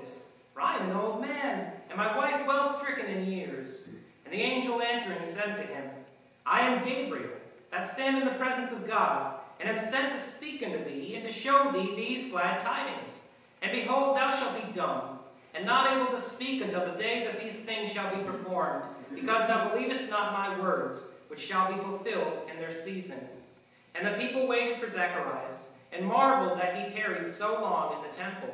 this? For I am an old man, and my wife well stricken in years. And the angel answering said to him, I am Gabriel, that stand in the presence of God, and am sent to speak unto thee, and to show thee these glad tidings. And behold, thou shalt be dumb, and not able to speak until the day that these things shall be performed, because thou believest not my words, which shall be fulfilled in their season. And the people waited for Zacharias, and marveled that he tarried so long in the temple.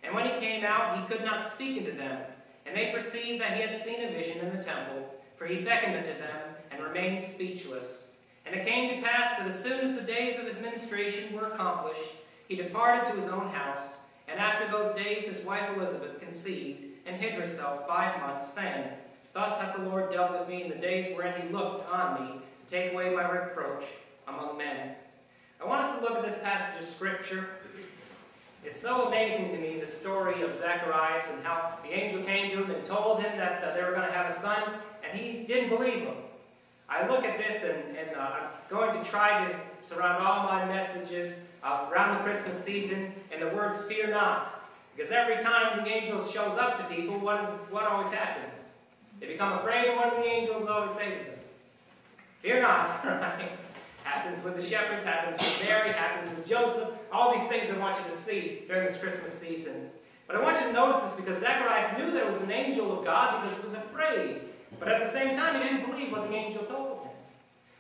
And when he came out, he could not speak unto them. And they perceived that he had seen a vision in the temple, for he beckoned unto them, and remained speechless. And it came to pass that as soon as the days of his ministration were accomplished, he departed to his own house. And after those days his wife Elizabeth conceived, and hid herself 5 months, saying, Thus hath the Lord dealt with me in the days wherein he looked on me, to take away my reproach among men. I want us to look at this passage of Scripture. It's so amazing to me, the story of Zacharias and how the angel came to him and told him that they were going to have a son, and he didn't believe him. I look at this, and I'm going to try to surround all my messages around the Christmas season in the words, fear not. Because every time the angel shows up to people, what always happens? They become afraid, and what do the angels always say to them? Fear not, right? Happens with the shepherds, happens with Mary, happens with Joseph. All these things I want you to see during this Christmas season. But I want you to notice this because Zacharias knew that it was an angel of God because he was afraid. But at the same time, he didn't believe what the angel told him.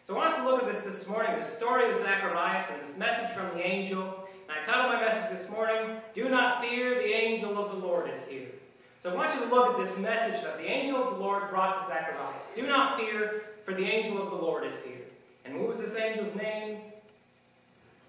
So I want us to look at this morning, the story of Zacharias and this message from the angel. And I titled my message this morning, Do Not Fear, the Angel of the Lord is Here. So I want you to look at this message that the angel of the Lord brought to Zacharias. Do not fear, for the angel of the Lord is here. And what was this angel's name?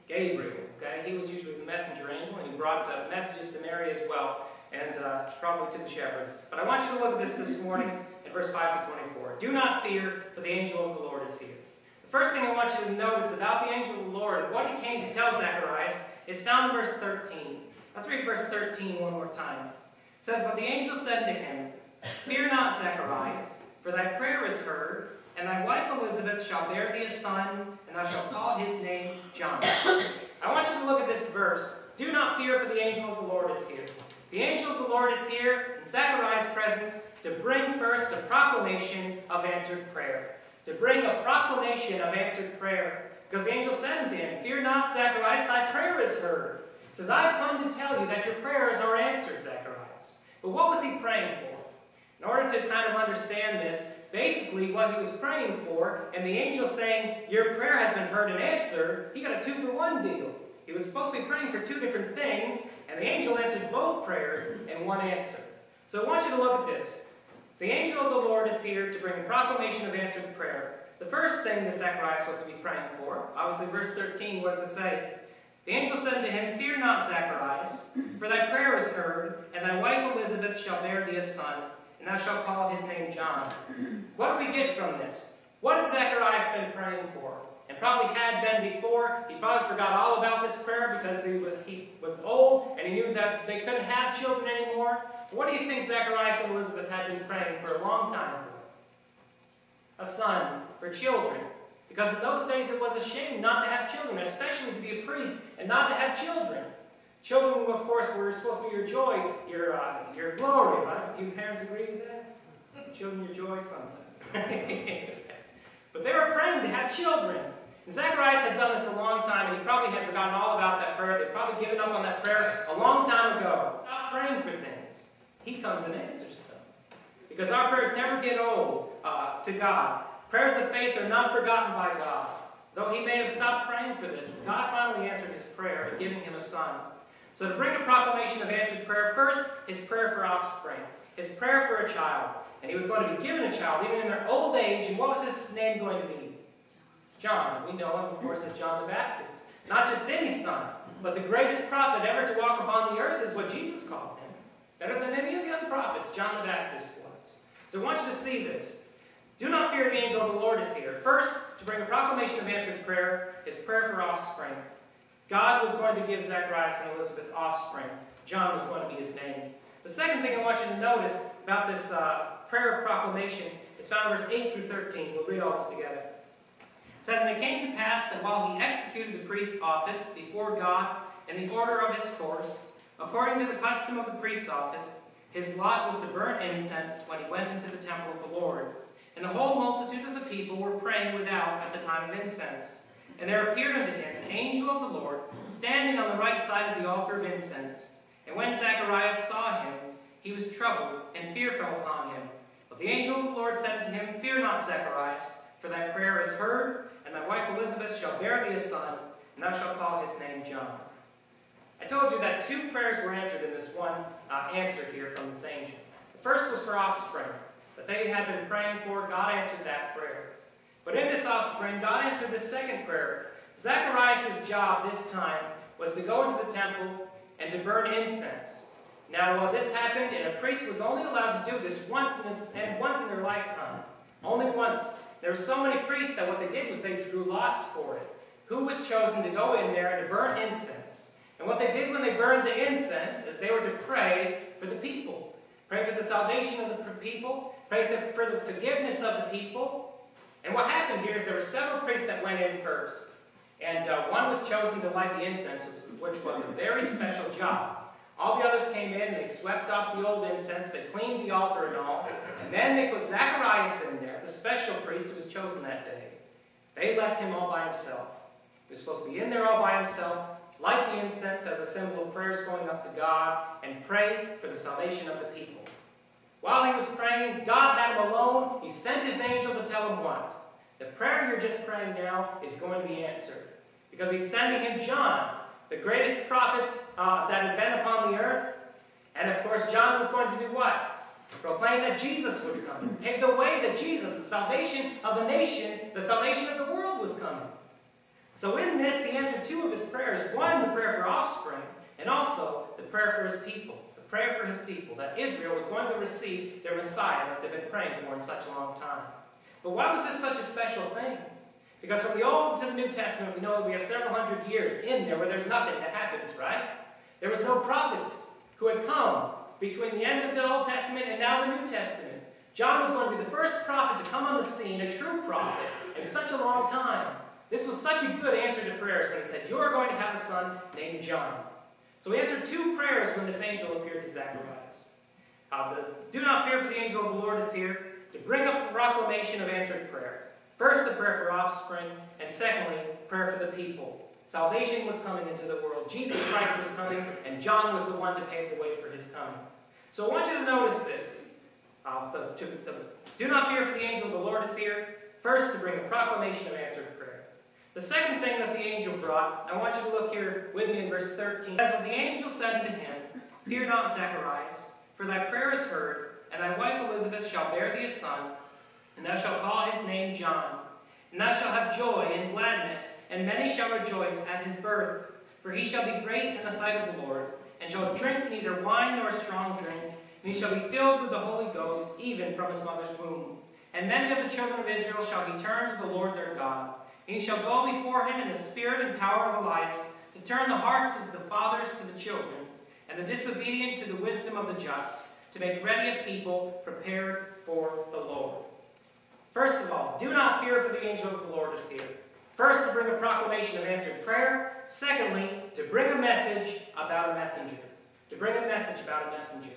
Gabriel. Okay, he was usually the messenger angel, and he brought messages to Mary as well, and probably to the shepherds. But I want you to look at this morning in verse 5 to 24. Do not fear, for the angel of the Lord is here. The first thing I want you to notice about the angel of the Lord, and what he came to tell Zacharias, is found in verse 13. Let's read verse 13 one more time. It says, But the angel said to him, Fear not, Zacharias, for thy prayer is heard, and thy wife Elizabeth shall bear thee a son, and thou shalt call his name John. I want you to look at this verse. Do not fear, for the angel of the Lord is here. The angel of the Lord is here in Zacharias' presence to bring first a proclamation of answered prayer. To bring a proclamation of answered prayer. Because the angel said unto him, Fear not, Zacharias, thy prayer is heard. He says, I have come to tell you that your prayers are answered, Zacharias. But what was he praying for? In order to kind of understand this, basically what he was praying for, and the angel saying, your prayer has been heard and answered, he got a 2-for-1 deal. He was supposed to be praying for 2 different things, and the angel answered both prayers in one answer. So I want you to look at this. The angel of the Lord is here to bring a proclamation of answered prayer. The first thing that Zacharias was to be praying for, obviously verse 13, what does it say? The angel said to him, Fear not, Zacharias, for thy prayer is heard, and thy wife Elizabeth shall bear thee a son, and thou shalt call his name John. What do we get from this? What had Zacharias been praying for? And probably had been before. He probably forgot all about this prayer because he was old and he knew that they couldn't have children anymore. What do you think Zacharias and Elizabeth had been praying for a long time for? A son, for children. Because in those days it was a shame not to have children, especially to be a priest and not to have children. Children, of course, were supposed to be your joy, your glory, right? Do you parents agree with that? Children, your joy, something. But they were praying to have children. And Zacharias had done this a long time, and he probably had forgotten all about that prayer. They'd probably given up on that prayer a long time ago. Stop praying for things. He comes and answers them. Because our prayers never get old to God. Prayers of faith are not forgotten by God. Though he may have stopped praying for this, God finally answered his prayer in giving him a son. So to bring a proclamation of answered prayer, first, his prayer for offspring. His prayer for a child. And he was going to be given a child, even in their old age. And what was his name going to be? John. We know him, of course, as John the Baptist. Not just any son, but the greatest prophet ever to walk upon the earth is what Jesus called him. Better than any of the other prophets, John the Baptist was. So I want you to see this. Do not fear, the angel of the Lord is here. First, to bring a proclamation of answered prayer, is prayer for offspring. God was going to give Zacharias and Elizabeth offspring. John was going to be his name. The second thing I want you to notice about this prayer of proclamation is found in verse 8 through 13. We'll read all this together. It says, And it came to pass that while he executed the priest's office before God in the order of his course, According to the custom of the priest's office, his lot was to burn incense when he went into the temple of the Lord. And the whole multitude of the people were praying without at the time of incense. And there appeared unto him an angel of the Lord, standing on the right side of the altar of incense. And when Zacharias saw him, he was troubled, and fear fell upon him. But the angel of the Lord said to him, Fear not, Zacharias, for thy prayer is heard, and thy wife Elizabeth shall bear thee a son, and thou shalt call his name John. I told you that 2 prayers were answered in this one answer here from this angel. The first was for offspring, that they had been praying for. God answered that prayer. But in this offspring, God answered this second prayer. Zacharias' job this time was to go into the temple and to burn incense. Now, this happened, and a priest was only allowed to do this once in their lifetime. Only once. There were so many priests that what they did was they drew lots for it. Who was chosen to go in there and to burn incense? And what they did when they burned the incense is they were to pray for the people. Pray for the salvation of the people. Pray for the forgiveness of the people. And what happened here is there were several priests that went in first. And one was chosen to light the incense, which was a very special job. All the others came in, they swept off the old incense, they cleaned the altar and all, and then they put Zacharias in there, the special priest who was chosen that day. They left him all by himself. He was supposed to be in there all by himself, light the incense as a symbol of prayers going up to God, and pray for the salvation of the people. While he was praying, God had him alone. He sent his angel to tell him what? The prayer you're just praying now is going to be answered. Because he's sending him John, the greatest prophet that had been upon the earth. And of course, John was going to do what? Proclaim that Jesus was coming. Pave the way that Jesus, the salvation of the nation, the salvation of the world was coming. So in this, he answered 2 of his prayers. One, the prayer for offspring, and also the prayer for his people. The prayer for his people, that Israel was going to receive their Messiah that they've been praying for in such a long time. But why was this such a special thing? Because from the Old to the New Testament, we know that we have several hundred years in there where there's nothing that happens, right? There was no prophets who had come between the end of the Old Testament and now the New Testament. John was going to be the first prophet to come on the scene, a true prophet, in such a long time. This was such a good answer to prayers when he said, You are going to have a son named John. So he answered 2 prayers when this angel appeared to Zacharias. Do not fear, for the angel of the Lord is here to bring up a proclamation of answered prayer. First, the prayer for offspring, and secondly, prayer for the people. Salvation was coming into the world. Jesus Christ was coming, and John was the one to pave the way for his coming. So I want you to notice this. Do not fear, for the angel of the Lord is here. First, to bring a proclamation of answered prayer. The second thing that the angel brought, I want you to look here with me in verse 13. As the angel said unto him, Fear not, Zacharias, for thy prayer is heard, and thy wife Elizabeth shall bear thee a son, and thou shalt call his name John. And thou shalt have joy and gladness, and many shall rejoice at his birth. For he shall be great in the sight of the Lord, and shall drink neither wine nor strong drink, and he shall be filled with the Holy Ghost, even from his mother's womb. And many of the children of Israel shall he turn to the Lord their God. And he shall go before him in the spirit and power of Elias, to turn the hearts of the fathers to the children, and the disobedient to the wisdom of the just, to make ready a people prepared for the Lord. First of all, do not fear, for the angel of the Lord is here. First, to bring a proclamation of answered prayer. Secondly, to bring a message about a messenger. To bring a message about a messenger.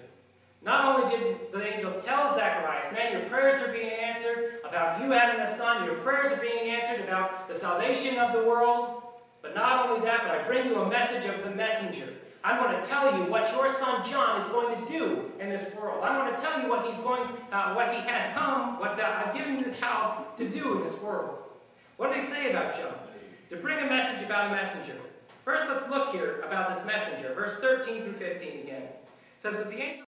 Not only did the angel tell Zacharias, man, your prayers are being answered about you having a son. Your prayers are being answered about the salvation of the world. But not only that, but I bring you a message of the messenger. I'm going to tell you what your son John is going to do in this world. I'm going to tell you what he has come, what I've given you this child to do in this world. What did he say about John? To bring a message about a messenger. First, let's look here about this messenger. Verse 13 through 15 again. It says, But the angel